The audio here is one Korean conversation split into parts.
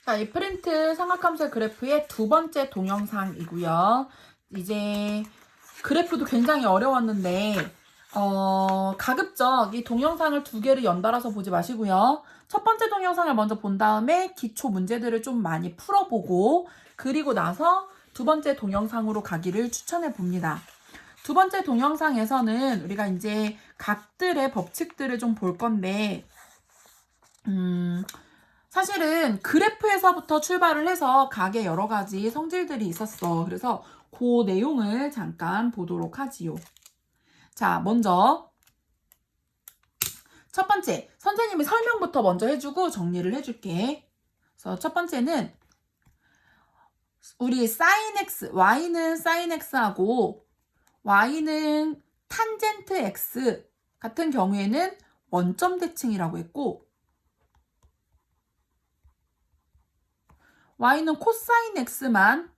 자, 이 프린트 삼각함수의 그래프의 두 번째 동영상이고요. 이제 그래프도 굉장히 어려웠는데 가급적 이 동영상을 두 개를 연달아서 보지 마시고요. 첫 번째 동영상을 먼저 본 다음에 기초 문제들을 좀 많이 풀어보고 그리고 나서 두 번째 동영상으로 가기를 추천해 봅니다. 두 번째 동영상에서는 우리가 이제 각들의 법칙들을 좀 볼 건데 사실은 그래프에서부터 출발을 해서 각의 여러 가지 성질들이 있었어. 그래서 그 내용을 잠깐 보도록 하지요. 자, 먼저 첫 번째, 선생님이 설명부터 먼저 해주고 정리를 해줄게. 그래서 첫 번째는 우리 sin x, y는 sin x하고 y는 탄젠트 x 같은 경우에는 원점 대칭이라고 했고 y는 코사인 x만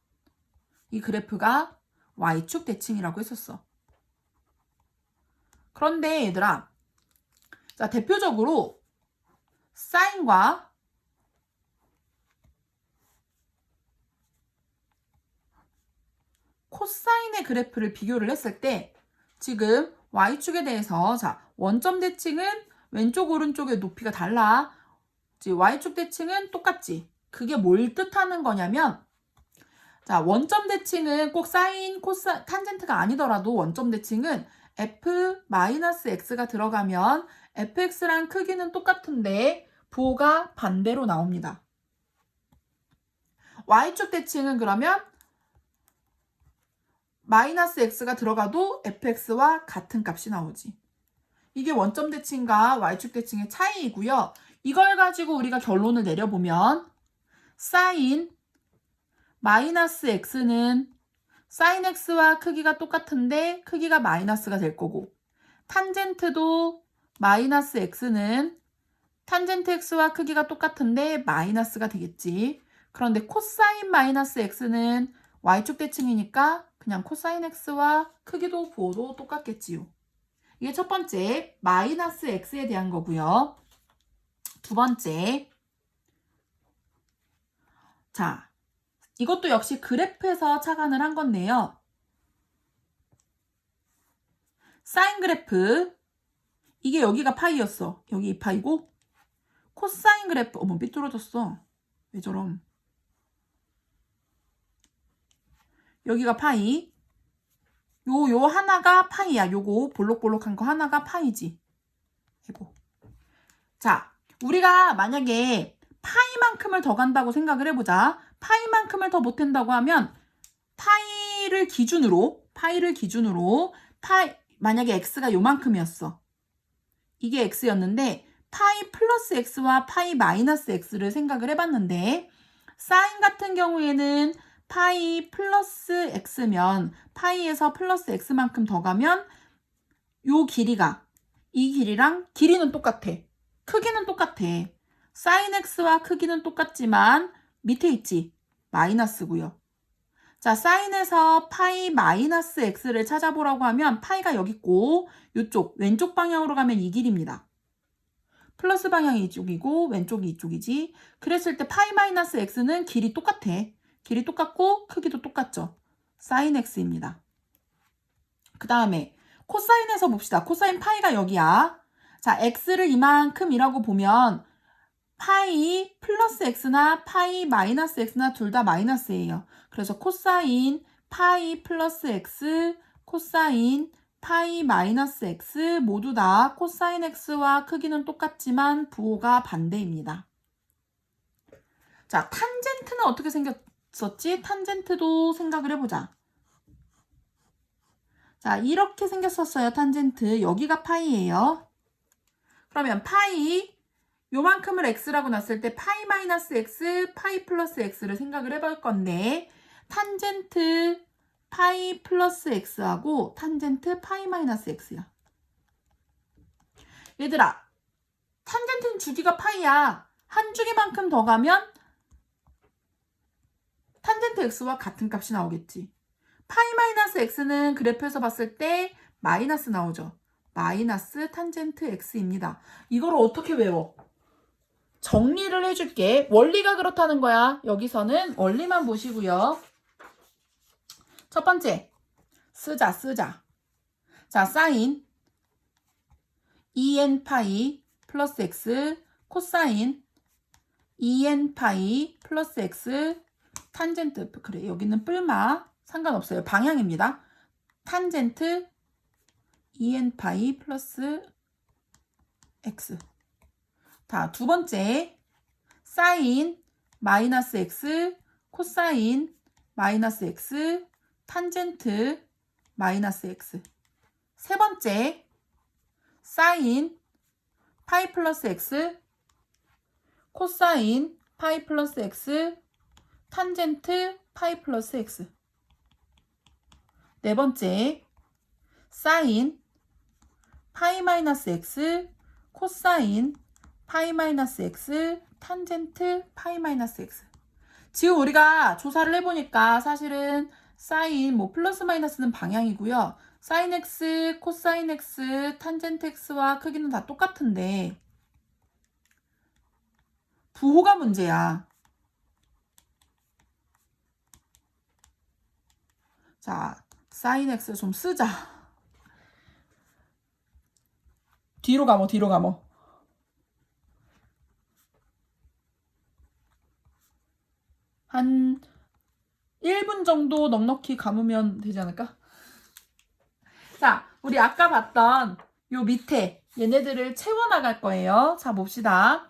이 그래프가 y축 대칭이라고 했었어. 그런데 얘들아, 자, 대표적으로 사인과 코사인의 그래프를 비교를 했을 때 지금 y축에 대해서 자, 원점 대칭은 왼쪽 오른쪽의 높이가 달라. y축 대칭은 똑같지. 그게 뭘 뜻하는 거냐면 자, 원점 대칭은 꼭 사인, 탄젠트가 아니더라도 원점 대칭은 f-x가 들어가면 fx랑 크기는 똑같은데 부호가 반대로 나옵니다. y축 대칭은 그러면 마이너스 x가 들어가도 fx와 같은 값이 나오지. 이게 원점 대칭과 y축 대칭의 차이이고요. 이걸 가지고 우리가 결론을 내려보면 사인 마이너스 x는 sin x와 크기가 똑같은데 크기가 마이너스가 될 거고 탄젠트도 마이너스 x는 탄젠트 x와 크기가 똑같은데 마이너스가 되겠지. 그런데 코사인 마이너스 x는 y축 대칭이니까 그냥 코사인 x와 크기도 부호도 똑같겠지요. 이게 첫 번째 마이너스 x에 대한 거고요. 두 번째, 자, 이것도 역시 그래프에서 착안을 한 건데요. 사인 그래프, 이게 여기가 파이였어. 여기 이 파이고 코사인 그래프, 어머 삐뚤어졌어. 왜 저럼. 여기가 파이. 요 하나가 파이야. 요거 볼록볼록한 거 하나가 파이지. 이거. 자, 우리가 만약에 파이만큼을 더 간다고 생각을 해보자. 파이만큼을 더 못한다고 하면 파이를 기준으로 만약에 x가 요만큼이었어. 이게 x였는데 파이 플러스 x와 파이 마이너스 x를 생각을 해봤는데 사인 같은 경우에는 파이 플러스 x면 파이에서 플러스 x만큼 더 가면 요 길이가 이 길이랑 길이는 똑같아. 크기는 똑같아. 사인 x와 크기는 똑같지만 밑에 있지. 마이너스고요. 자, 사인에서 파이 마이너스 x를 찾아보라고 하면 파이가 여기 있고 이쪽 왼쪽 방향으로 가면 이 길입니다. 플러스 방향이 이쪽이고 왼쪽이 이쪽이지. 그랬을 때 파이 마이너스 x는 길이 똑같아. 길이 똑같고 크기도 똑같죠. 사인 x입니다. 그 다음에 코사인에서 봅시다. 코사인 파이가 여기야. 자, x를 이만큼이라고 보면 파이 플러스 x나 파이 마이너스 x나 둘 다 마이너스예요. 그래서 코사인 파이 플러스 x, 코사인 파이 마이너스 x 모두 다 코사인 x와 크기는 똑같지만 부호가 반대입니다. 자, 탄젠트는 어떻게 생겼었지? 탄젠트도 생각을 해보자. 자, 이렇게 생겼었어요. 탄젠트. 여기가 파이예요. 그러면 파이 요만큼을 x라고 놨을 때 파이 마이너스 x, 파이 플러스 x를 생각을 해볼 건데 탄젠트 파이 플러스 x하고 탄젠트 파이 마이너스 x야. 얘들아, 탄젠트는 주기가 파이야. 한 주기만큼 더 가면 탄젠트 x와 같은 값이 나오겠지. 파이 마이너스 x는 그래프에서 봤을 때 마이너스 나오죠. 마이너스 탄젠트 x입니다. 이걸 어떻게 외워? 정리를 해줄게. 원리가 그렇다는 거야. 여기서는 원리만 보시고요. 첫 번째, 쓰자. 자, 사인 en 파이 플러스 x 코사인 en 파이 플러스 x 탄젠트, 그래, 여기는 뿔마 상관없어요. 방향입니다. 탄젠트 en 파이 플러스 x. 자, 두 번째, 사인 마이너스 x 코사인 마이너스 x 탄젠트 마이너스 x. 세 번째, 사인 파이 플러스 x 코사인 파이 플러스 x 탄젠트 파이 플러스 x. 네 번째, 사인 파이 마이너스 x 코사인 파이 마이너스 x 탄젠트 파이 마이너스 x. 지금 우리가 조사를 해보니까 사실은 사인 뭐 플러스 마이너스는 방향이고요. 사인 x, 코사인 x, 탄젠트 x와 크기는 다 똑같은데 부호가 문제야. 자, 사인 x 좀 쓰자. 뒤로 가모. 한 1분 정도 넉넉히 감으면 되지 않을까? 자, 우리 아까 봤던 요 밑에 얘네들을 채워나갈 거예요. 자, 봅시다.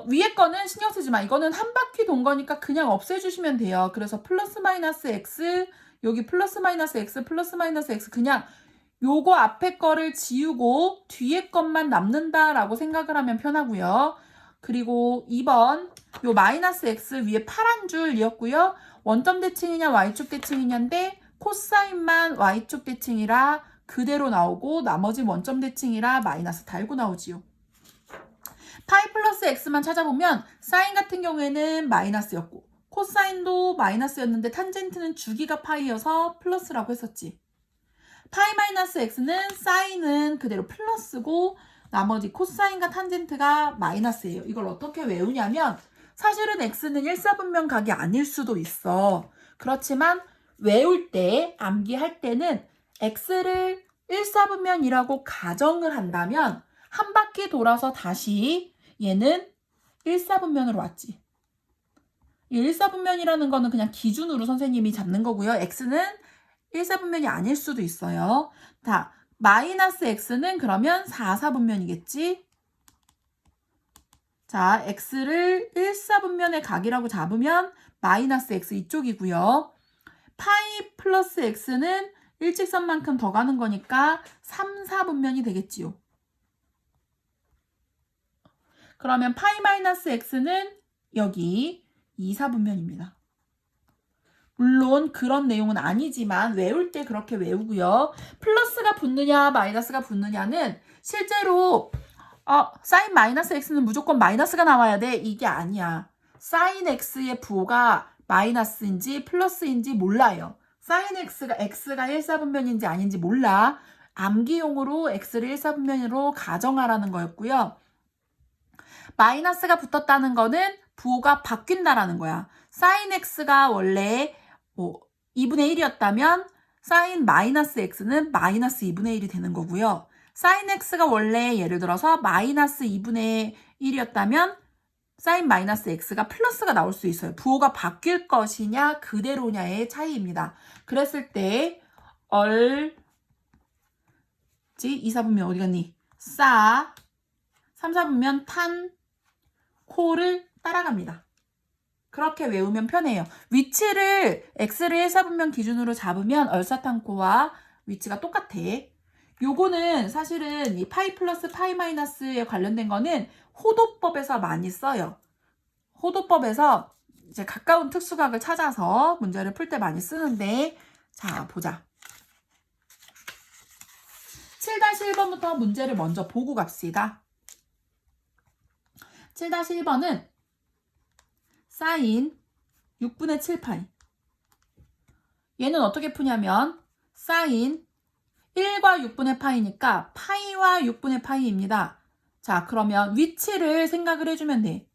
위에 거는 신경 쓰지 마. 이거는 한 바퀴 돈 거니까 그냥 없애주시면 돼요. 그래서 플러스 마이너스 x, 여기 플러스 마이너스 x, 플러스 마이너스 x, 그냥 요거 앞에 거를 지우고 뒤에 것만 남는다라고 생각을 하면 편하고요. 그리고 2번 요 마이너스 x 위에 파란 줄이었고요. 원점 대칭이냐 y축 대칭이냐인데 코사인만 y축 대칭이라 그대로 나오고 나머지 원점 대칭이라 마이너스 달고 나오지요. 파이 플러스 x만 찾아보면 사인 같은 경우에는 마이너스였고 코사인도 마이너스였는데 탄젠트는 주기가 파이여서 플러스라고 했었지. 파이 마이너스 x는 사인은 그대로 플러스고 나머지 코사인과 탄젠트가 마이너스예요. 이걸 어떻게 외우냐면 사실은 x는 1사분면 각이 아닐 수도 있어. 그렇지만 외울 때, 암기할 때는 x를 1사분면이라고 가정을 한다면 한 바퀴 돌아서 다시 얘는 1사분면으로 왔지. 이 1사분면이라는 거는 그냥 기준으로 선생님이 잡는 거고요. x는 1사분면이 아닐 수도 있어요. 자, 마이너스 x는 그러면 4사분면이겠지? 자, x를 1사분면의 각이라고 잡으면 마이너스 x 이쪽이고요. 파이 플러스 x는 일직선만큼 더 가는 거니까 3사분면이 되겠지요. 그러면 파이 마이너스 x는 여기 2사분면입니다. 물론 그런 내용은 아니지만 외울 때 그렇게 외우고요. 플러스가 붙느냐 마이너스가 붙느냐는 실제로 사인 마이너스 x는 무조건 마이너스가 나와야 돼. 이게 아니야. 사인 x의 부호가 마이너스인지 플러스인지 몰라요. 사인 x가 1사분면인지 아닌지 몰라. 암기용으로 x를 1사분면으로 가정하라는 거였고요. 마이너스가 붙었다는 거는 부호가 바뀐다라는 거야. 사인 x가 원래 2분의 1이었다면 사인 마이너스 x는 마이너스 2분의 1이 되는 거고요. 사인 x가 원래 예를 들어서 마이너스 2분의 1이었다면 사인 마이너스 x가 플러스가 나올 수 있어요. 부호가 바뀔 것이냐 그대로냐의 차이입니다. 그랬을 때 2사분면 어디 갔니? 3사분면 탄, 코를 따라갑니다. 그렇게 외우면 편해요. 위치를 x를 1사분면 기준으로 잡으면 얼사탄코와 위치가 똑같아. 요거는 사실은 이 파이 플러스 파이 마이너스에 관련된 거는 호도법에서 많이 써요. 호도법에서 이제 가까운 특수각을 찾아서 문제를 풀 때 많이 쓰는데, 자, 보자. 7-1번부터 문제를 먼저 보고 갑시다. 7-1번은 사인 6분의 7파이. 얘는 어떻게 푸냐면 사인 1과 6분의 파이니까 파이와 6분의 파이입니다. 자, 그러면 위치를 생각을 해주면 돼.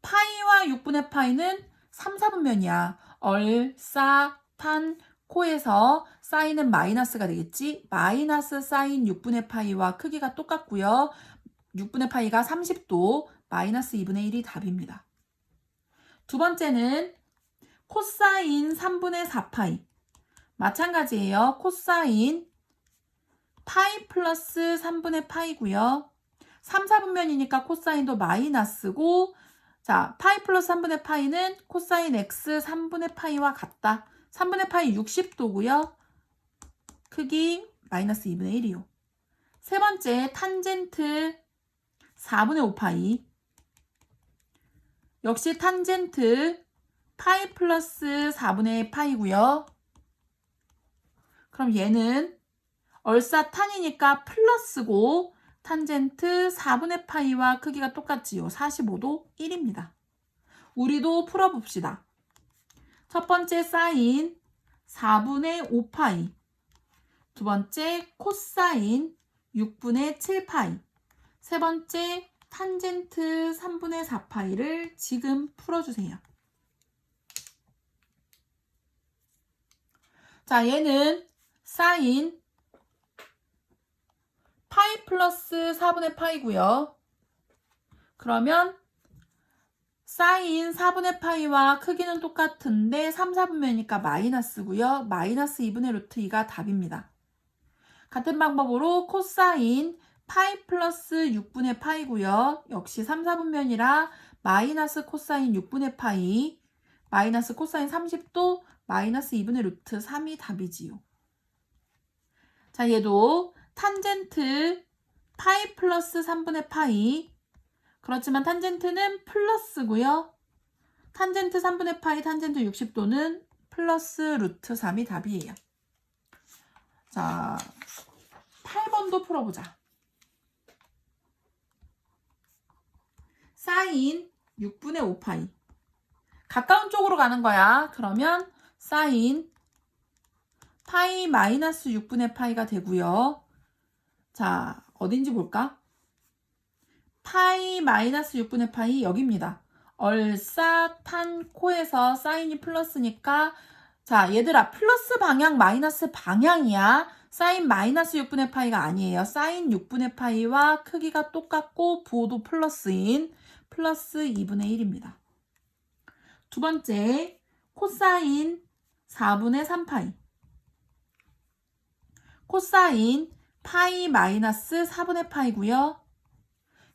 파이와 6분의 파이는 3, 4분면이야. 얼싸, 탄, 코에서 사인은 마이너스가 되겠지? 마이너스 사인 6분의 파이와 크기가 똑같고요. 6분의 파이가 30도, 마이너스 2분의 1이 답입니다. 두 번째는 코사인 3분의 4파이. 마찬가지예요. 코사인 파이 플러스 3분의 파이고요. 3, 4분면이니까 코사인도 마이너스고, 자, 파이 플러스 3분의 파이는 코사인 x 3분의 파이와 같다. 3분의 파이 60도고요. 크기 마이너스 2분의 1이요. 세 번째, 탄젠트 4분의 5파이. 역시 탄젠트 파이 플러스 4분의 파이고요. 그럼 얘는 얼싸 탄이니까 플러스고 탄젠트 4분의 파이와 크기가 똑같지요. 45도 1입니다. 우리도 풀어봅시다. 첫 번째 사인 4분의 5파이. 두 번째 코사인 6분의 7파이. 세 번째 탄젠트 3분의 4파이를 지금 풀어주세요. 자, 얘는 사인 파이 플러스 4분의 파이고요. 그러면 사인 4분의 파이와 크기는 똑같은데 3, 4분면이니까 마이너스고요. 마이너스 2분의 루트 2가 답입니다. 같은 방법으로 코사인 파이 플러스 6분의 파이고요. 역시 3, 4분면이라 마이너스 코사인 6분의 파이, 마이너스 코사인 30도, 마이너스 2분의 루트 3이 답이지요. 자, 얘도 탄젠트 파이 플러스 3분의 파이. 그렇지만 탄젠트는 플러스고요. 탄젠트 3분의 파이, 탄젠트 60도는 플러스 루트 3이 답이에요. 자, 8번도 풀어보자. 사인 6분의 5파이. 가까운 쪽으로 가는 거야. 그러면 사인 파이 마이너스 6분의 파이가 되고요. 자, 어딘지 볼까? 파이 마이너스 6분의 파이 여기입니다. 얼싸 탄 코에서 사인이 플러스니까, 자, 얘들아, 플러스 방향 마이너스 방향이야. 사인 마이너스 6분의 파이가 아니에요. 사인 6분의 파이와 크기가 똑같고 부호도 플러스인 플러스 2분의 1입니다. 두 번째, 코사인 4분의 3파이. 코사인 파이 마이너스 4분의 파이고요.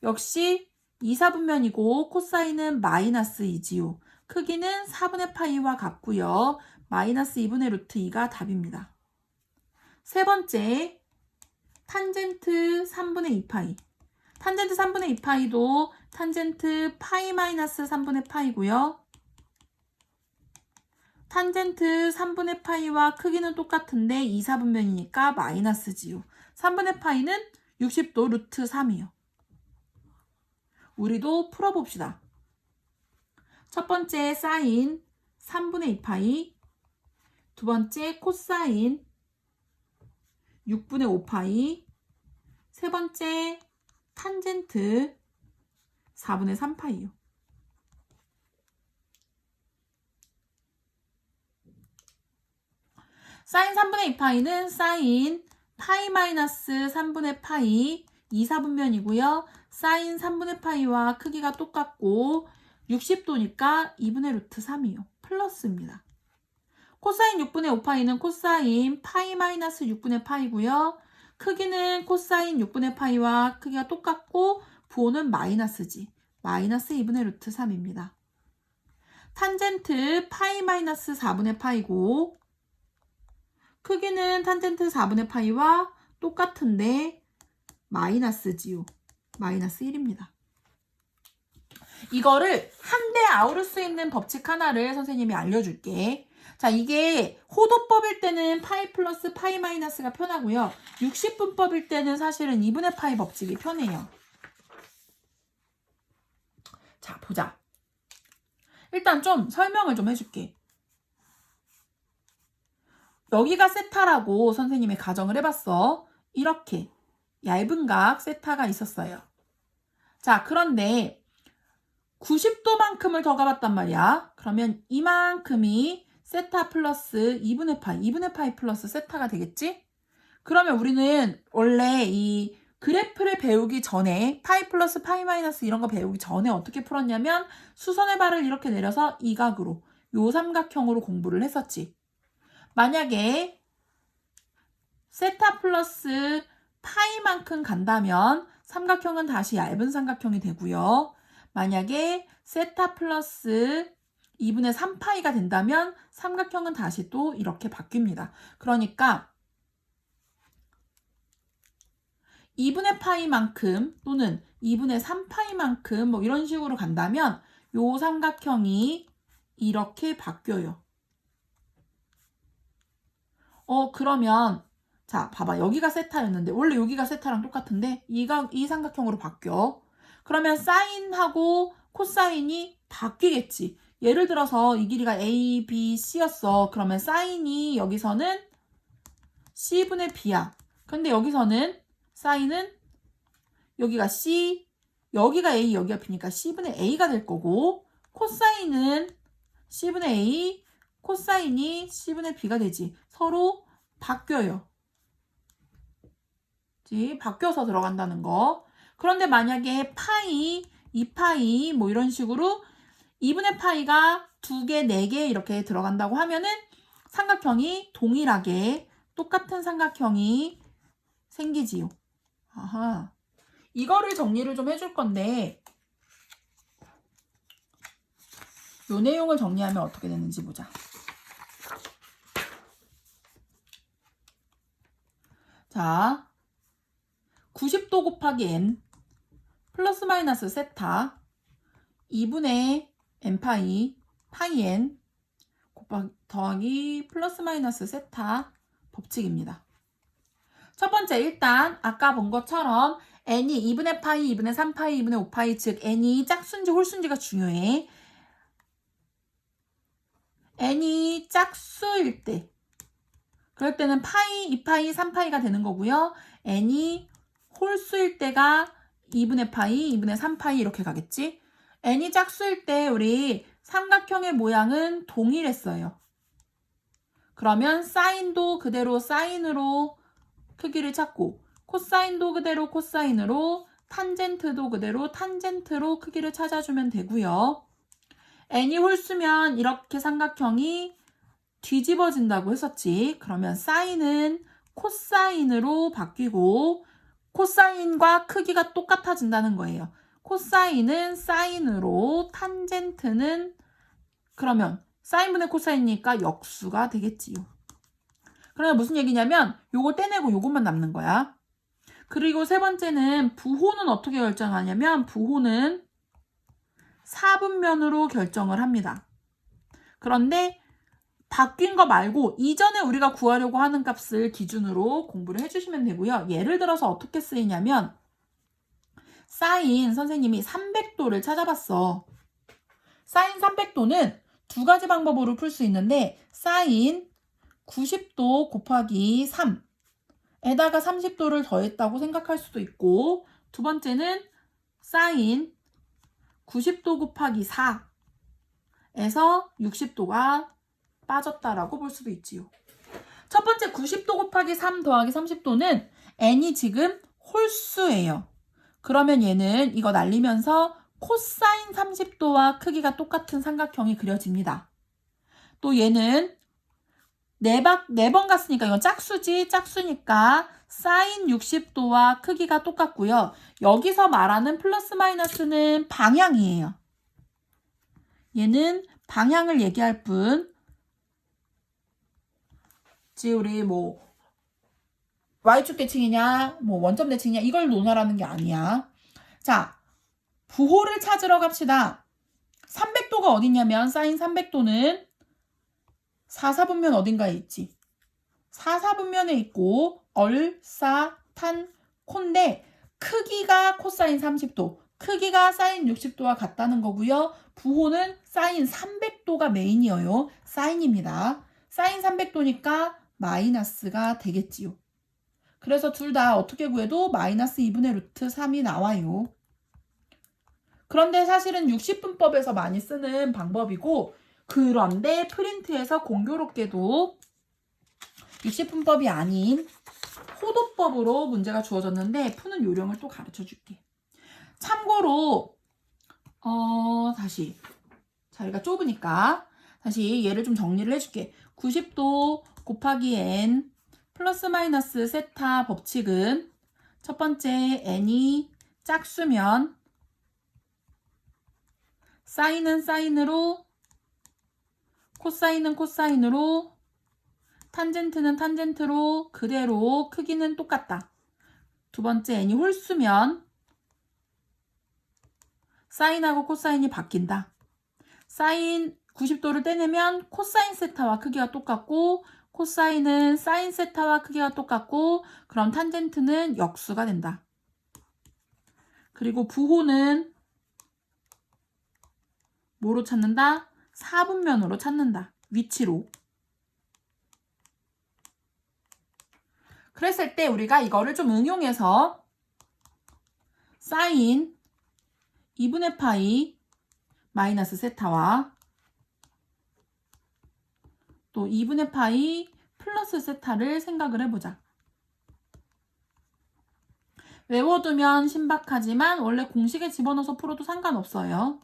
역시 2, 4분면이고 코사인은 마이너스 2지요. 크기는 4분의 파이와 같고요. 마이너스 2분의 루트 2가 답입니다. 세 번째, 탄젠트 3분의 2파이. 탄젠트 3분의 2파이도 탄젠트 파이 마이너스 3분의 파이고요. 탄젠트 3분의 파이와 크기는 똑같은데 2, 4분면이니까 마이너스지요. 3분의 파이는 60도 루트 3이요. 우리도 풀어봅시다. 첫 번째 사인 3분의 2파이. 두 번째 코사인 6분의 5파이. 세 번째 탄젠트 4분의 3파이요. 사인 3분의 2파이는 사인 파이 마이너스 3분의 파이 2, 4분면이고요. 사인 3분의 파이와 크기가 똑같고 60도니까 2분의 루트 3이요. 플러스입니다. 코사인 6분의 5파이는 코사인 파이 마이너스 6분의 파이고요. 크기는 코사인 6분의 파이와 크기가 똑같고 부호는 마이너스지. 마이너스 2분의 루트 3입니다. 탄젠트 파이 마이너스 4분의 파이고 크기는 탄젠트 4분의 파이와 똑같은데 마이너스지요. 마이너스 1입니다. 이거를 한데 아우를 수 있는 법칙 하나를 선생님이 알려줄게. 자, 이게 호도법일 때는 파이 플러스 파이 마이너스가 편하고요. 60분법일 때는 사실은 2분의 파이 법칙이 편해요. 자, 보자. 일단 좀 설명을 좀 해줄게. 여기가 세타라고 선생님이 가정을 해봤어. 이렇게. 얇은 각 세타가 있었어요. 자, 그런데 90도만큼을 더 가봤단 말이야. 그러면 이만큼이 세타 플러스 2분의 파이 플러스 세타가 되겠지? 그러면 우리는 원래 이 그래프를 배우기 전에 파이 플러스 파이 마이너스 이런 거 배우기 전에 어떻게 풀었냐면 수선의 발을 이렇게 내려서 이 각으로 요 삼각형으로 공부를 했었지. 만약에 세타 플러스 파이만큼 간다면 삼각형은 다시 얇은 삼각형이 되고요. 만약에 세타 플러스 2분의 3파이가 된다면 삼각형은 다시 또 이렇게 바뀝니다. 그러니까 2분의 파이만큼 또는 2분의 3파이만큼 뭐 이런 식으로 간다면 요 삼각형이 이렇게 바뀌어요. 그러면 자, 봐봐. 여기가 세타였는데 원래 여기가 세타랑 똑같은데 이 삼각형으로 바뀌어. 그러면 사인하고 코사인이 바뀌겠지. 예를 들어서 이 길이가 A, B, C였어. 그러면 사인이 여기서는 C분의 B야. 근데 여기서는 사인은 여기가 C, 여기가 A, 여기가 B니까 C분의 A가 될 거고 코사인은 C분의 A, 코사인이 C분의 B가 되지. 서로 바뀌어요. 바뀌어서 들어간다는 거. 그런데 만약에 파이, 2파이 뭐 이런 식으로 2분의 파이가 2개, 4개 이렇게 들어간다고 하면은 삼각형이 동일하게 똑같은 삼각형이 생기지요. 아하. 이거를 정리를 좀 해줄 건데 요 내용을 정리하면 어떻게 되는지 보자. 자, 90도 곱하기 n 플러스 마이너스 세타 2분의 n파이 파이 n 더하기 플러스 마이너스 세타 법칙입니다. 첫 번째 일단 아까 본 것처럼 n이 2분의 파이, 2분의 3파이, 2분의 5파이 즉 n이 짝수인지 홀수인지가 중요해. n이 짝수일 때 그럴 때는 파이, 2파이, 3파이가 되는 거고요. n이 홀수일 때가 2분의 파이, 2분의 3파이 이렇게 가겠지. n이 짝수일 때 우리 삼각형의 모양은 동일했어요. 그러면 사인도 그대로 사인으로 크기를 찾고 코사인도 그대로 코사인으로 탄젠트도 그대로 탄젠트로 크기를 찾아주면 되고요. n이 홀수면 이렇게 삼각형이 뒤집어진다고 했었지. 그러면 사인은 코사인으로 바뀌고 코사인과 크기가 똑같아진다는 거예요. 코사인은 사인으로 탄젠트는 그러면 사인분의 코사인이니까 역수가 되겠지요. 그러면 무슨 얘기냐면 요거 떼내고 요것만 남는 거야. 그리고 세 번째는 부호는 어떻게 결정하냐면 부호는 4분면으로 결정을 합니다. 그런데 바뀐 거 말고 이전에 우리가 구하려고 하는 값을 기준으로 공부를 해주시면 되고요. 예를 들어서 어떻게 쓰이냐면 사인 선생님이 300도를 찾아봤어. 사인 300도는 두 가지 방법으로 풀 수 있는데 사인 90도 곱하기 3에다가 30도를 더했다고 생각할 수도 있고 두 번째는 사인 90도 곱하기 4에서 60도가 빠졌다라고 볼 수도 있지요. 첫 번째 90도 곱하기 3 더하기 30도는 n이 지금 홀수예요. 그러면 얘는 이거 날리면서 코사인 30도와 크기가 똑같은 삼각형이 그려집니다. 또 얘는 4번 갔으니까 이건 짝수지. 짝수니까 사인 60도와 크기가 똑같고요. 여기서 말하는 플러스 마이너스는 방향이에요. 얘는 방향을 얘기할 뿐 우리 뭐 y축 대칭이냐 뭐 원점 대칭이냐 이걸 논하라는 게 아니야. 자, 부호를 찾으러 갑시다. 300도가 어디냐면 사인 300도는 4, 4분면 어딘가에 있지. 4, 4분면에 있고 얼사탄 콘데 크기가 코사인 30도 크기가 사인 60도와 같다는 거고요. 부호는 사인 300도가 메인이에요. 사인입니다. 사인 300도니까 마이너스가 되겠지요. 그래서 둘 다 어떻게 구해도 마이너스 2분의 루트 3이 나와요. 그런데 사실은 60분법에서 많이 쓰는 방법이고, 그런데 프린트에서 공교롭게도 60분법이 아닌 호도법으로 문제가 주어졌는데 푸는 요령을 또 가르쳐 줄게. 참고로 다시 자리가 좁으니까 다시 얘를 좀 정리를 해줄게. 90도 곱하기 n 플러스 마이너스 세타 법칙은 첫 번째 n이 짝수면 사인은 사인으로, 코사인은 코사인으로, 탄젠트는 탄젠트로 그대로 크기는 똑같다. 두 번째 n이 홀수면 사인하고 코사인이 바뀐다. 사인 90도를 떼내면 코사인 세타와 크기가 똑같고, 코사인은 사인 세타와 크기가 똑같고, 그럼 탄젠트는 역수가 된다. 그리고 부호는 뭐로 찾는다? 4분면으로 찾는다. 위치로. 그랬을 때 우리가 이거를 좀 응용해서 사인 2분의 파이 마이너스 세타와 또 2분의 파이 플러스 세타를 생각을 해보자. 외워두면 신박하지만 원래 공식에 집어넣어서 풀어도 상관없어요.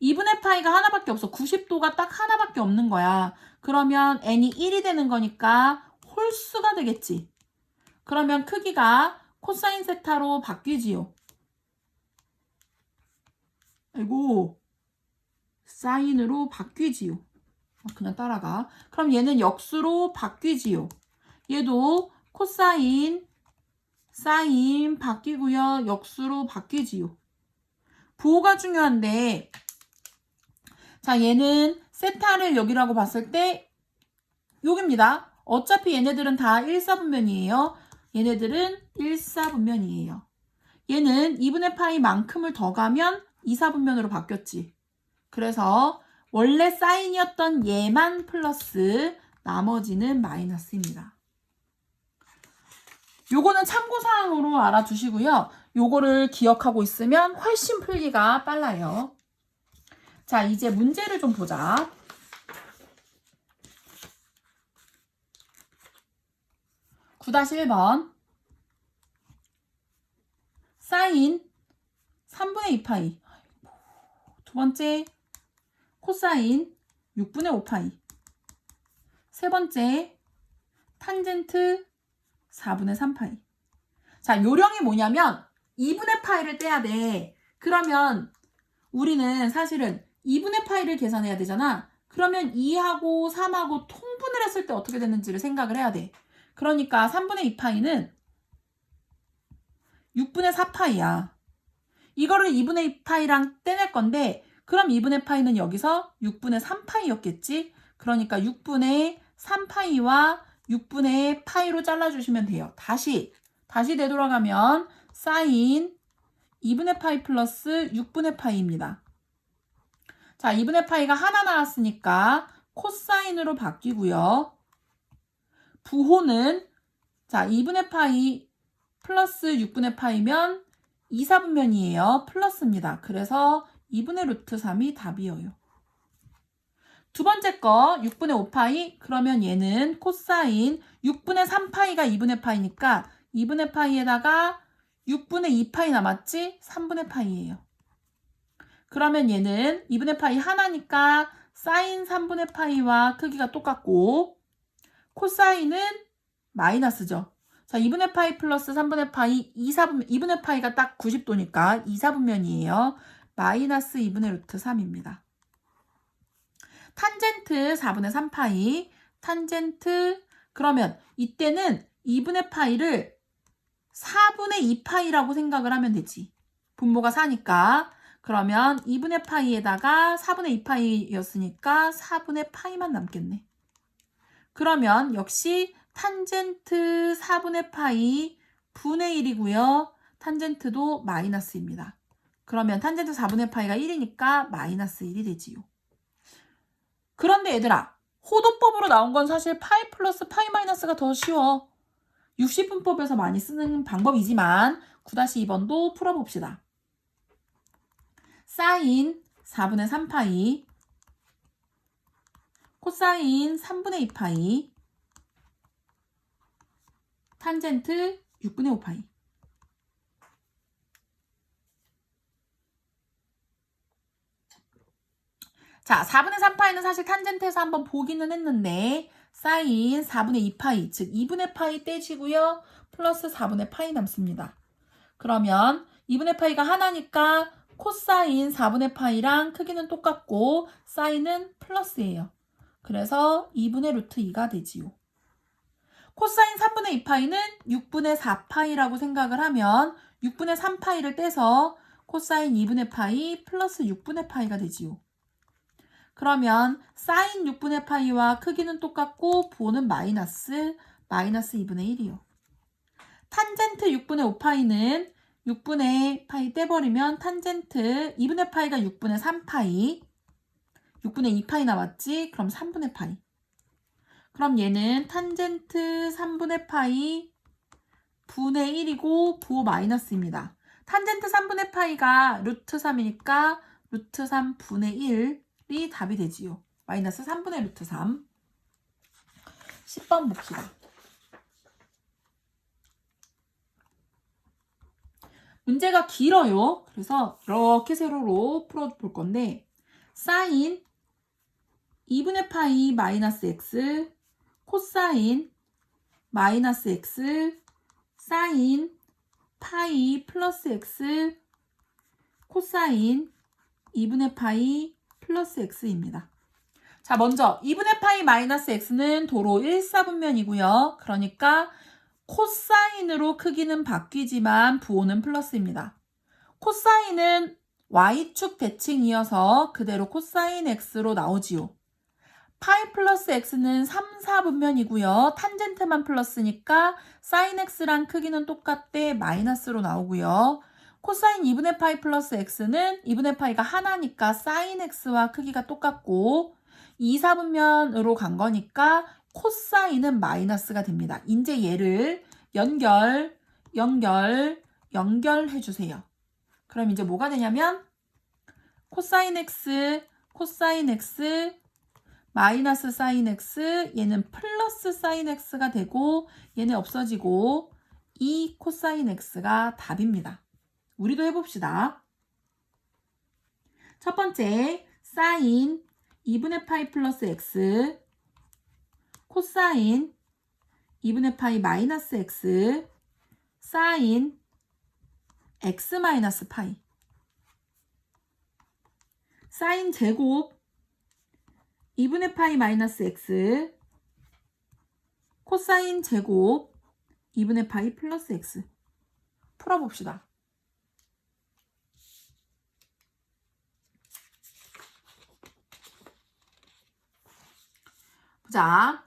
2분의 파이가 하나밖에 없어. 90도가 딱 하나밖에 없는 거야. 그러면 n이 1이 되는 거니까 홀수가 되겠지. 그러면 크기가 코사인 세타로 바뀌지요. 아이고, 사인으로 바뀌지요. 그냥 따라가. 그럼 얘는 역수로 바뀌지요. 얘도 코사인, 사인 바뀌고요. 역수로 바뀌지요. 부호가 중요한데, 자, 얘는 세타를 여기라고 봤을 때 여기입니다. 어차피 얘네들은 다 1사분면이에요. 얘네들은 1사분면이에요. 얘는 2분의 파이만큼을 더 가면 2사분면으로 바뀌었지. 그래서 원래 사인이었던 얘만 플러스, 나머지는 마이너스입니다. 요거는 참고사항으로 알아두시고요. 요거를 기억하고 있으면 훨씬 풀기가 빨라요. 자, 이제 문제를 좀 보자. (9-1번) 사인 3분의 2파이. 두 번째 코사인 6분의 5파이. 세 번째 탄젠트 4분의 3파이. 자, 요령이 뭐냐면 2분의 파이를 떼야 돼. 그러면 우리는 사실은 2분의 파이를 계산해야 되잖아. 그러면 2하고 3하고 통분을 했을 때 어떻게 되는지를 생각을 해야 돼. 그러니까 3분의 2파이는 6분의 4파이야. 이거를 2분의 2파이랑 떼낼 건데, 그럼 2분의 파이는 여기서 6분의 3파이였겠지? 그러니까 6분의 3파이와 6분의 파이로 잘라주시면 돼요. 다시 되돌아가면 사인 2분의 파이 플러스 6분의 파이입니다. 자, 2분의 파이가 하나 나왔으니까 코사인으로 바뀌고요. 부호는 자 2분의 파이 플러스 6분의 파이면 2사분면이에요. 플러스입니다. 그래서 2분의 루트 3이 답이에요. 두 번째 거 6분의 5파이. 그러면 얘는 코사인 6분의 3파이가 2분의 파이니까 2분의 파이에다가 6분의 2파이 남았지? 3분의 파이예요. 그러면 얘는 2분의 파이 하나니까 사인 3분의 파이와 크기가 똑같고, 코사인은 마이너스죠. 자, 2분의 파이 플러스 3분의 파이 2분의 파이가 딱 90도니까 2사분면이에요. 마이너스 2분의 루트 3입니다. 탄젠트 4분의 3파이. 탄젠트 그러면 이때는 2분의 파이를 4분의 2파이라고 생각을 하면 되지. 분모가 4니까. 그러면 2분의 파이에다가 4분의 2파이였으니까 4분의 파이만 남겠네. 그러면 역시 탄젠트 4분의 파이 분의 1이고요. 탄젠트도 마이너스입니다. 그러면 탄젠트 4분의 파이가 1이니까 마이너스 1이 되지요. 그런데 얘들아, 호도법으로 나온 건 사실 파이 플러스 파이 마이너스가 더 쉬워. 60분법에서 많이 쓰는 방법이지만 9-2번도 풀어봅시다. 사인 4분의 3파이, 코사인 3분의 2파이, 탄젠트 6분의 5파이. 자, 4분의 3파이는 사실 탄젠트에서 한번 보기는 했는데 사인 4분의 2파이, 즉 2분의 파이 떼시고요. 플러스 4분의 파이 남습니다. 그러면 2분의 파이가 하나니까 코사인 4분의 파이랑 크기는 똑같고 사인은 플러스예요. 그래서 2분의 루트 2가 되지요. 코사인 3분의 2파이는 6분의 4파이라고 생각을 하면 6분의 3파이를 떼서 코사인 2분의 파이 플러스 6분의 파이가 되지요. 그러면 사인 6분의 파이와 크기는 똑같고 부호는 마이너스 2분의 1이요. 탄젠트 6분의 5파이는 6분의 파이 떼버리면 탄젠트 2분의 파이가 6분의 3파이, 6분의 2파이 나왔지? 그럼 3분의 파이. 그럼 얘는 탄젠트 3분의 파이 분의 1이고 부호 마이너스입니다. 탄젠트 3분의 파이가 루트 3이니까 루트 3분의 1이 답이 되지요. 마이너스 3분의 루트 3. 10번 봅시다. 문제가 길어요. 그래서 이렇게 세로로 풀어볼 건데 사인 2분의 파이 마이너스 x, 코사인 마이너스 x, 사인 파이 플러스 x, 코사인 2분의 파이 플러스 x입니다. 자, 먼저 2분의 파이 마이너스 x는 도로 1사분면이고요. 그러니까 코사인으로 크기는 바뀌지만 부호는 플러스입니다. 코사인은 y축 대칭이어서 그대로 코사인 x로 나오지요. 파이 플러스 x는 3, 4분면이고요. 탄젠트만 플러스니까 사인 x랑 크기는 똑같대 마이너스로 나오고요. 코사인 2분의 파이 플러스 x는 2분의 파이가 하나니까 사인 x와 크기가 똑같고 2, 4분면으로 간 거니까 코사인은 마이너스가 됩니다. 이제 얘를 연결해 주세요. 그럼 이제 뭐가 되냐면 코사인 x, 마이너스 사인 x, 얘는 플러스 사인 x가 되고 얘는 없어지고 2 코사인 x가 답입니다. 우리도 해봅시다. 첫 번째 사인 2분의 파이 플러스 x, 코사인 2분의 파이 마이너스 x, 사인 x 마이너스 파이, 사인 제곱 2분의 파이 마이너스 x, 코사인 제곱 2분의 파이 플러스 x. 풀어봅시다. 보자.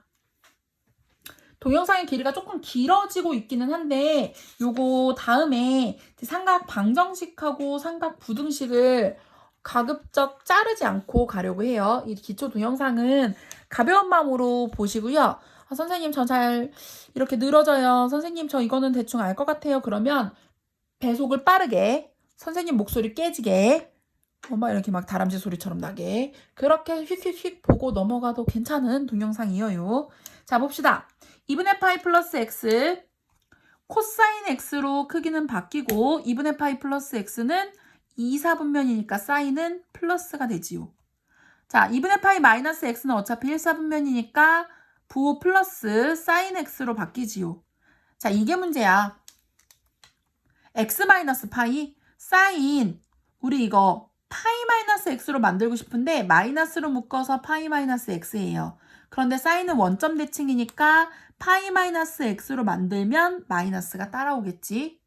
동영상의 길이가 조금 길어지고 있기는 한데 요거 다음에 삼각 방정식하고 삼각 부등식을 가급적 자르지 않고 가려고 해요. 이 기초 동영상은 가벼운 마음으로 보시고요. 선생님 저 잘 이렇게 늘어져요. 선생님 저 이거는 대충 알 것 같아요. 그러면 배속을 빠르게 선생님 목소리 깨지게 막 이렇게 막 다람쥐 소리처럼 나게 그렇게 휙휙휙 보고 넘어가도 괜찮은 동영상이에요. 자 봅시다. 2분의 파이 플러스 x 코사인 x로 크기는 바뀌고 2분의 파이 플러스 x는 2, 4분면이니까 사인은 플러스가 되지요. 자 2분의 파이 마이너스 x는 어차피 1, 4분면이니까 부호 플러스 사인 x로 바뀌지요. 자 이게 문제야. x 마이너스 파이 사인 우리 이거 파이 마이너스 x로 만들고 싶은데 마이너스로 묶어서 파이 마이너스 x예요. 그런데 사인은 원점 대칭이니까 파이 마이너스 x로 만들면 마이너스가 따라오겠지.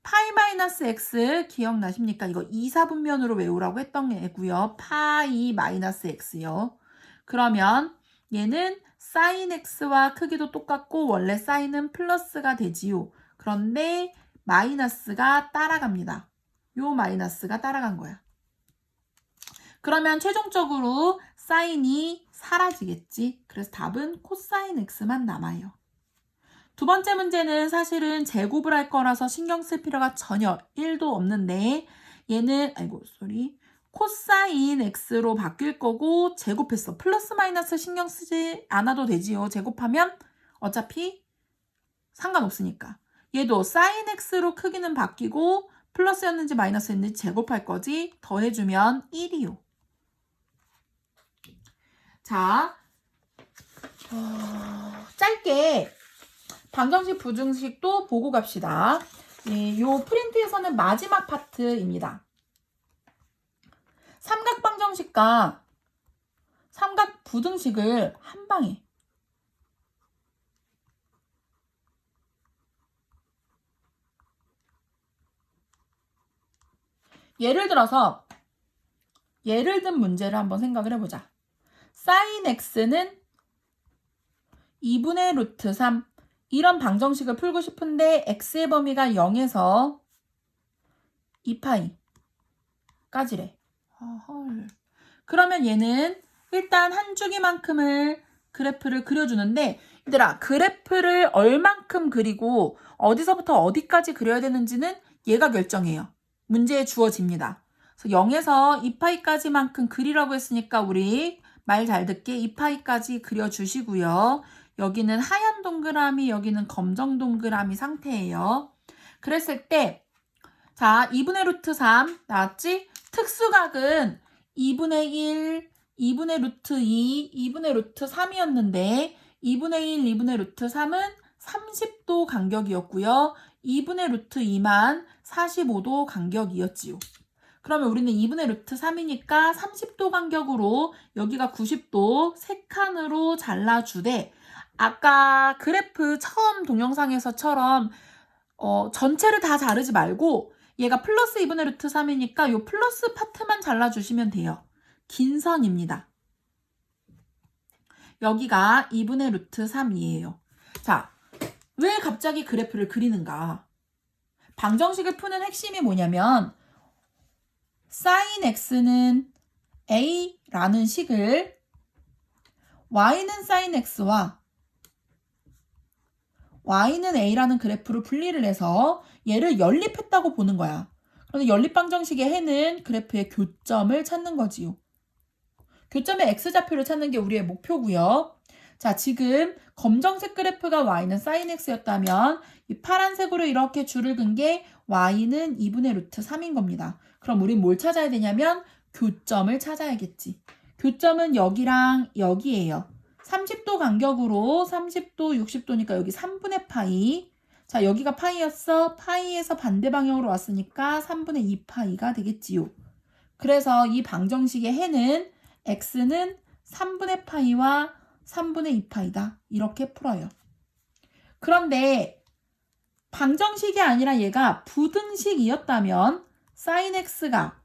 파이 마이너스 x 기억나십니까? 이거 2, 4분면으로 외우라고 했던 애고요. 파이 마이너스 x요. 그러면 얘는 사인 x와 크기도 똑같고 원래 사인은 플러스가 되지요. 그런데 마이너스가 따라갑니다. 요 마이너스가 따라간 거야. 그러면 최종적으로 사인이 사라지겠지. 그래서 답은 코사인 x만 남아요. 두 번째 문제는 사실은 제곱을 할 거라서 신경 쓸 필요가 전혀 1도 없는데 얘는 코사인 x로 바뀔 거고 제곱했어. 플러스 마이너스 신경 쓰지 않아도 되지요. 제곱하면 어차피 상관없으니까. 얘도 사인 x로 크기는 바뀌고 플러스였는지 마이너스였는지 제곱할 거지. 더해주면 1이요. 자, 짧게 방정식, 부등식도 보고 갑시다. 요 프린트에서는 마지막 파트입니다. 삼각 방정식과 삼각 부등식을 한 방에 예를 든 문제를 한번 생각을 해보자. 사인 x는 2분의 루트 3 이런 방정식을 풀고 싶은데 x의 범위가 0에서 2파이까지래. 그러면 얘는 일단 한 주기만큼을 그래프를 그려주는데 얘들아 그래프를 얼만큼 그리고 어디서부터 어디까지 그려야 되는지는 얘가 결정해요. 문제에 주어집니다. 그래서 0에서 2파이까지만큼 그리라고 했으니까 우리 말 잘 듣게 2파이까지 그려주시고요. 여기는 하얀 동그라미, 여기는 검정 동그라미 상태예요. 그랬을 때 자, 2분의 루트 3 나왔지? 특수각은 2분의 1, 2분의 루트 2, 2분의 루트 3이었는데 2분의 1, 2분의 루트 3은 30도 간격이었고요. 2분의 루트 2만 45도 간격이었지요. 그러면 우리는 2분의 루트 3이니까 30도 간격으로 여기가 90도 3칸으로 잘라주되 아까 그래프 처음 동영상에서처럼 전체를 다 자르지 말고 얘가 플러스 2분의 루트 3이니까 요 플러스 파트만 잘라주시면 돼요. 긴 선입니다. 여기가 2분의 루트 3이에요. 자, 왜 갑자기 그래프를 그리는가? 방정식을 푸는 핵심이 뭐냐면 사인 x는 a라는 식을 y는 사인 x와 y는 a라는 그래프로 분리를 해서 얘를 연립했다고 보는 거야. 그런데 연립방정식의 해는 그래프의 교점을 찾는 거지요. 교점의 x좌표를 찾는 게 우리의 목표고요. 자, 지금 검정색 그래프가 y는 사인 x였다면 이 파란색으로 이렇게 줄을 긋은 게 y는 2분의 루트 3인 겁니다. 그럼 우린 뭘 찾아야 되냐면 교점을 찾아야겠지. 교점은 여기랑 여기예요. 30도 간격으로 30도, 60도니까 여기 3분의 파이. 자, 여기가 파이였어. 파이에서 반대 방향으로 왔으니까 3분의 2파이가 되겠지요. 그래서 이 방정식의 해는 x는 3분의 파이와 3분의 2파이다. 이렇게 풀어요. 그런데 방정식이 아니라 얘가 부등식이었다면 사인 x가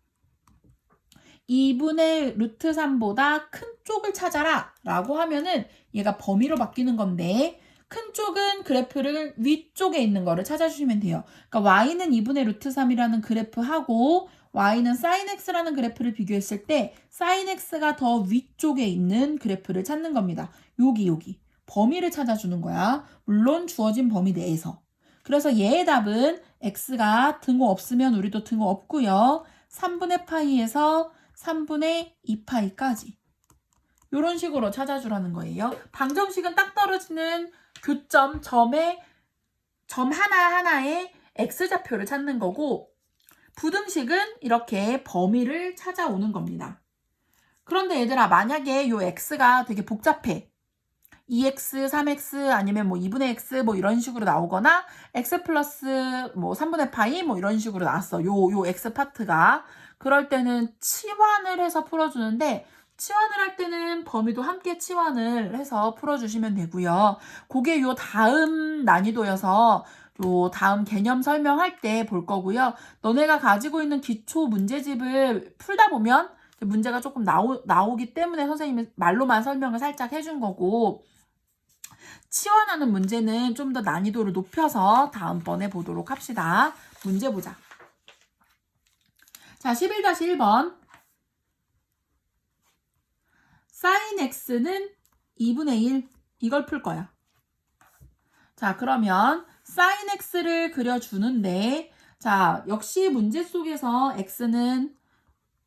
2분의 루트 3보다 큰 쪽을 찾아라 라고 하면은 얘가 범위로 바뀌는 건데 큰 쪽은 그래프를 위쪽에 있는 거를 찾아주시면 돼요. 그러니까 y는 2분의 루트 3이라는 그래프하고 y는 sin x라는 그래프를 비교했을 때 sin x가 더 위쪽에 있는 그래프를 찾는 겁니다. 여기 범위를 찾아주는 거야. 물론 주어진 범위 내에서. 그래서 얘의 답은 x가 등호 없으면 우리도 등호 없고요. 3분의 파이에서 3분의 2파이까지 이런 식으로 찾아주라는 거예요. 방정식은 딱 떨어지는 교점, 점 하나하나의 x좌표를 찾는 거고 부등식은 이렇게 범위를 찾아오는 겁니다. 그런데 얘들아 만약에 요 x가 되게 복잡해. 2x, 3x 아니면 뭐 2분의 x 뭐 이런 식으로 나오거나 x 플러스 뭐 3분의 파이 뭐 이런 식으로 나왔어. 요 x 파트가. 그럴 때는 치환을 해서 풀어주는데 치환을 할 때는 범위도 함께 치환을 해서 풀어주시면 되고요. 그게 요 다음 난이도여서 요 다음 개념 설명할 때 볼 거고요. 너네가 가지고 있는 기초 문제집을 풀다 보면 문제가 조금 나오기 때문에 선생님이 말로만 설명을 살짝 해준 거고 치환하는 문제는 좀 더 난이도를 높여서 다음번에 보도록 합시다. 문제 보자. 자, 11-1번. sin x는 2분의 1 이걸 풀 거야. 자, 그러면 sin x를 그려주는데 자, 역시 문제 속에서 x는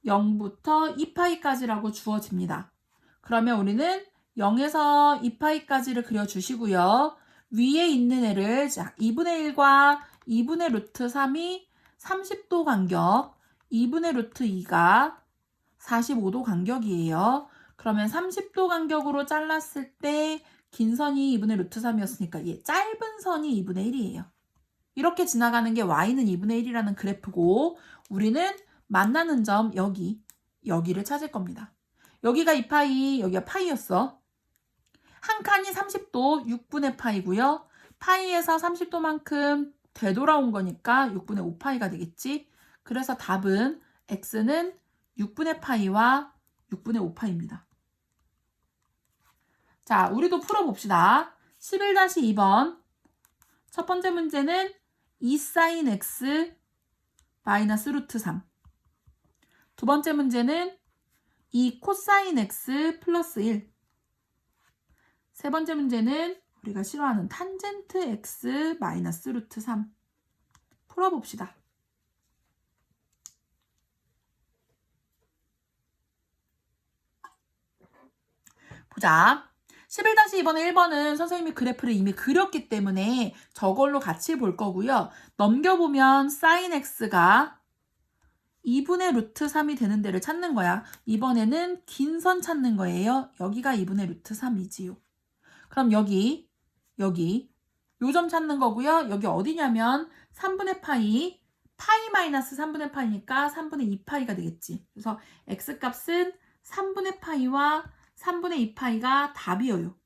0부터 2파이까지라고 주어집니다. 그러면 우리는 0에서 2파이까지를 그려주시고요. 위에 있는 애를 자, 2분의 1과 2분의 루트 3이 30도 간격, 2분의 루트 2가 45도 간격이에요. 그러면 30도 간격으로 잘랐을 때 긴 선이 2분의 루트 3이었으니까 얘 짧은 선이 2분의 1이에요. 이렇게 지나가는 게 y는 2분의 1이라는 그래프고 우리는 만나는 점 여기를 찾을 겁니다. 여기가 2파이, 여기가 파이였어. 한 칸이 30도 6분의 파이고요. 파이에서 30도만큼 되돌아온 거니까 6분의 5파이가 되겠지. 그래서 답은 x는 6분의 파이와 6분의 5파이입니다. 자, 우리도 풀어봅시다. 11-2번. 첫 번째 문제는 2sin x 마이너스 루트 3. 두 번째 문제는 2 코사인 x 플러스 1. 세 번째 문제는 우리가 싫어하는 탄젠트 x 마이너스 루트 3. 풀어봅시다. 보자. 11-2번의 1번은 선생님이 그래프를 이미 그렸기 때문에 저걸로 같이 볼 거고요. 넘겨보면 sin x가 2분의 루트 3이 되는 데를 찾는 거야. 이번에는 긴 선 찾는 거예요. 여기가 2분의 루트 3이지요. 그럼 여기 요 점 찾는 거고요. 여기 어디냐면 3분의 파이 마이너스 3분의 파이니까 3분의 2파이가 되겠지. 그래서 x값은 3분의 파이와 3분의 2파이가 답이에요.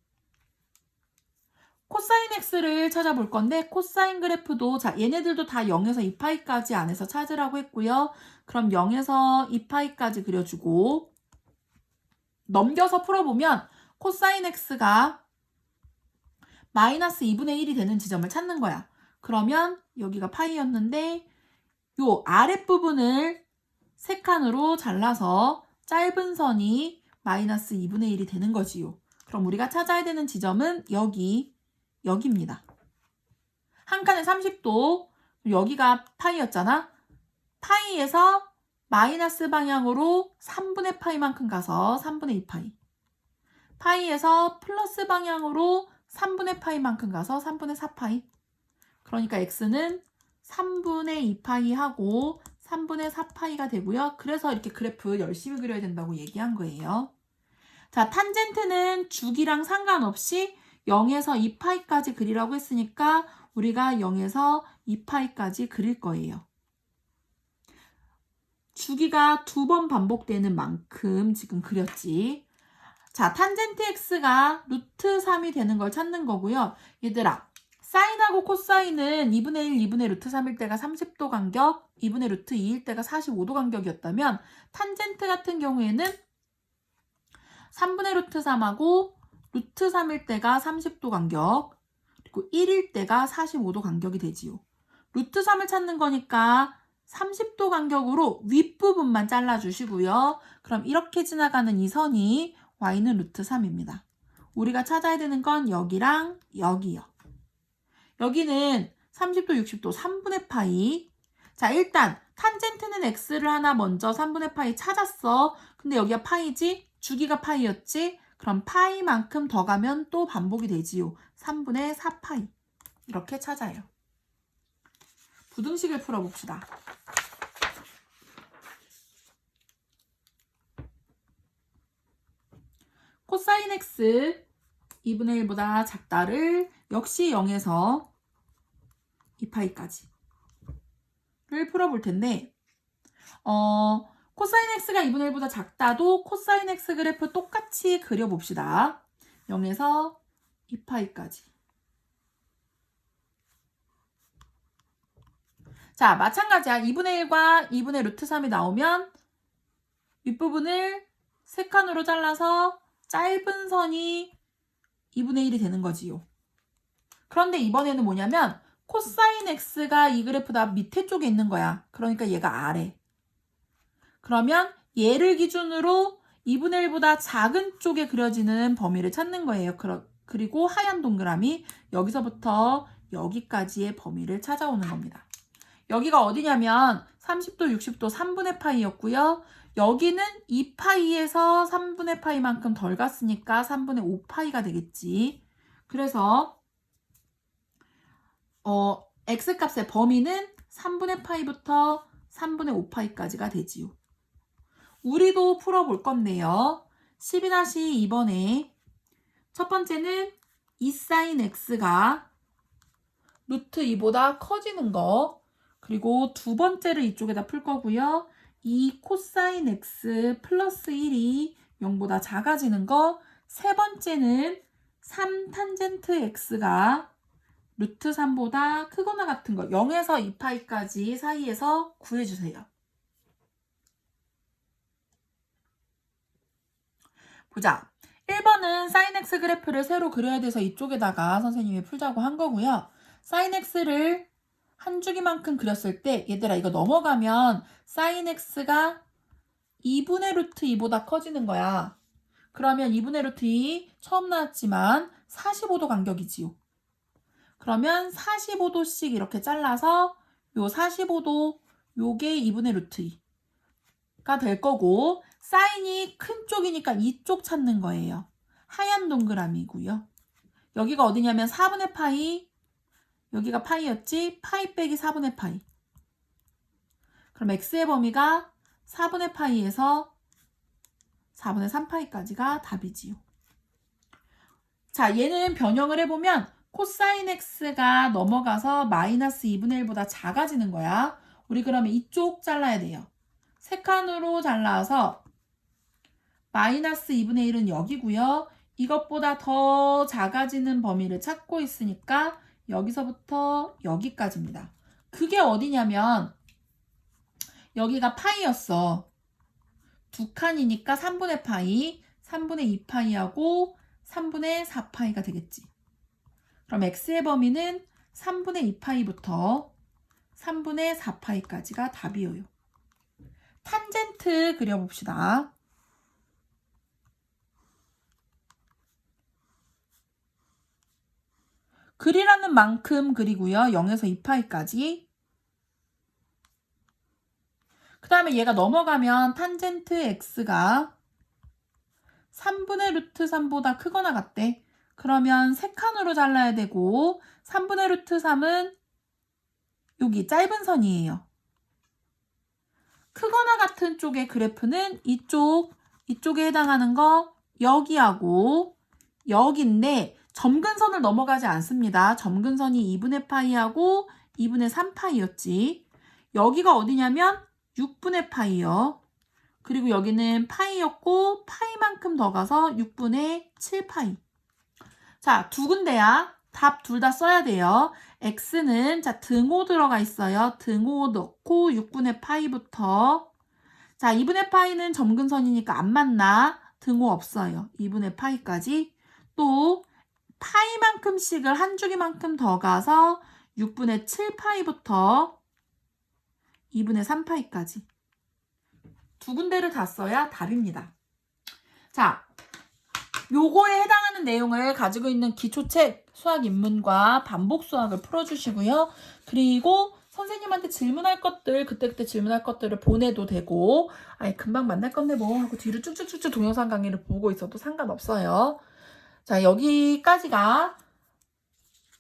코사인 x를 찾아볼 건데 코사인 그래프도 자 얘네들도 다 0에서 2파이까지 안에서 찾으라고 했고요. 그럼 0에서 2파이까지 그려주고 넘겨서 풀어보면 코사인 x가 마이너스 2분의 1이 되는 지점을 찾는 거야. 그러면 여기가 파이였는데 요 아랫부분을 세 칸으로 잘라서 짧은 선이 마이너스 2분의 1이 되는 거지요. 그럼 우리가 찾아야 되는 지점은 여기입니다. 한 칸에 30도, 여기가 파이였잖아. 파이에서 마이너스 방향으로 3분의 파이만큼 가서 3분의 2파이. 파이에서 플러스 방향으로 3분의 파이만큼 가서 3분의 4파이. 그러니까 x는 3분의 2파이하고 3분의 4파이가 되고요. 그래서 이렇게 그래프 열심히 그려야 된다고 얘기한 거예요. 자, 탄젠트는 주기랑 상관없이 0에서 2파이까지 그리라고 했으니까 우리가 0에서 2파이까지 그릴 거예요. 주기가 2번 반복되는 만큼 지금 그렸지. 자, 탄젠트 x가 루트 3이 되는 걸 찾는 거고요. 얘들아, 사인하고 코사인은 2분의 1, 2분의 루트 3일 때가 30도 간격, 2분의 루트 2일 때가 45도 간격이었다면 탄젠트 같은 경우에는 3분의 루트 3하고 루트 3일 때가 30도 간격, 그리고 1일 때가 45도 간격이 되지요. 루트 3을 찾는 거니까 30도 간격으로 윗부분만 잘라주시고요. 그럼 이렇게 지나가는 이 선이 y는 루트 3입니다. 우리가 찾아야 되는 건 여기랑 여기요. 여기는 30도, 60도, 3분의 파이. 자, 일단 탄젠트는 x를 하나 먼저 3분의 파이 찾았어. 근데 여기가 파이지? 주기가 파이였지? 그럼 파이만큼 더 가면 또 반복이 되지요. 3분의 4파이. 이렇게 찾아요. 부등식을 풀어봅시다. 코사인 x 2분의 1보다 작다를 역시 0에서 2파이까지를 풀어볼 텐데 코사인 x가 2분의 1보다 작다도 코사인 x 그래프 똑같이 그려봅시다. 0에서 2파이까지. 자, 마찬가지야. 2분의 1과 2분의 루트 3이 나오면 윗부분을 세 칸으로 잘라서 짧은 선이 2분의 1이 되는 거지요. 그런데 이번에는 뭐냐면 코사인 x가 이 그래프다 밑에 쪽에 있는 거야. 그러니까 얘가 아래. 그러면 얘를 기준으로 2분의 1보다 작은 쪽에 그려지는 범위를 찾는 거예요. 그리고 하얀 동그라미 여기서부터 여기까지의 범위를 찾아오는 겁니다. 여기가 어디냐면 30도, 60도 3분의 파이였고요. 여기는 2파이에서 3분의 파이만큼 덜 갔으니까 3분의 5파이가 되겠지. 그래서 x값의 범위는 3분의 파이부터 3분의 5파이까지가 되지요. 우리도 풀어볼 건데요. 12-2번에 첫 번째는 2sin x가 루트 2보다 커지는 거, 그리고 두 번째를 이쪽에다 풀 거고요. 2 코사인 x 플러스 1이 0보다 작아지는 거, 세 번째는 3 탄젠트 x가 루트 3보다 크거나 같은 거 0에서 2파이까지 사이에서 구해주세요. 보자. 1번은 sin x 그래프를 새로 그려야 돼서 이쪽에다가 선생님이 풀자고 한 거고요. sin x를 한 주기만큼 그렸을 때 얘들아 이거 넘어가면 sin x가 2분의 루트 2보다 커지는 거야. 그러면 2분의 루트 2 처음 나왔지만 45도 간격이지요. 그러면 45도씩 이렇게 잘라서 요 45도 요게 2분의 루트 2가 될 거고 사인이 큰 쪽이니까 이쪽 찾는 거예요. 하얀 동그라미고요. 여기가 어디냐면 4분의 파이, 여기가 파이였지? 파이 빼기 4분의 파이. 그럼 x의 범위가 4분의 파이에서 4분의 3파이까지가 답이지요. 자, 얘는 변형을 해보면 코사인 x가 넘어가서 마이너스 2분의 1보다 작아지는 거야. 우리 그러면 이쪽 잘라야 돼요. 세 칸으로 잘라서 마이너스 2분의 1은 여기고요. 이것보다 더 작아지는 범위를 찾고 있으니까 여기서부터 여기까지입니다. 그게 어디냐면 여기가 파이였어. 두 칸이니까 3분의 파이, 3분의 2파이하고 3분의 4파이가 되겠지. 그럼 x의 범위는 3분의 2파이부터 3분의 4파이까지가 답이에요. 탄젠트 그려봅시다. 그리라는 만큼 그리고요. 0에서 2파이까지. 그 다음에 얘가 넘어가면 탄젠트 x가 3분의 루트 3보다 크거나 같대. 그러면 세 칸으로 잘라야 되고 3분의 루트 3은 여기 짧은 선이에요. 크거나 같은 쪽의 그래프는 이쪽에 해당하는 거 여기하고 여기인데 점근선을 넘어가지 않습니다. 점근선이 2분의 파이하고 2분의 3파이였지. 여기가 어디냐면 6분의 파이요. 그리고 여기는 파이였고 파이만큼 더 가서 6분의 7파이. 자, 두 군데야. 답 둘 다 써야 돼요. x는 자 등호 들어가 있어요. 등호 넣고 6분의 파이부터 자 2분의 파이는 점근선이니까 안 맞나? 등호 없어요. 2분의 파이까지 또 파이만큼씩을 한 주기만큼 더 가서 6분의 7파이부터 2분의 3파이까지 두 군데를 다 써야 답입니다. 자, 요거에 해당하는 내용을 가지고 있는 기초책 수학 입문과 반복 수학을 풀어주시고요. 그리고 선생님한테 질문할 것들 그때그때 질문할 것들을 보내도 되고 아니 금방 만날 건데 뭐 하고 뒤로 쭉쭉쭉쭉 동영상 강의를 보고 있어도 상관없어요. 자, 여기까지가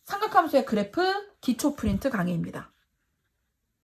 삼각함수의 그래프 기초 프린트 강의입니다.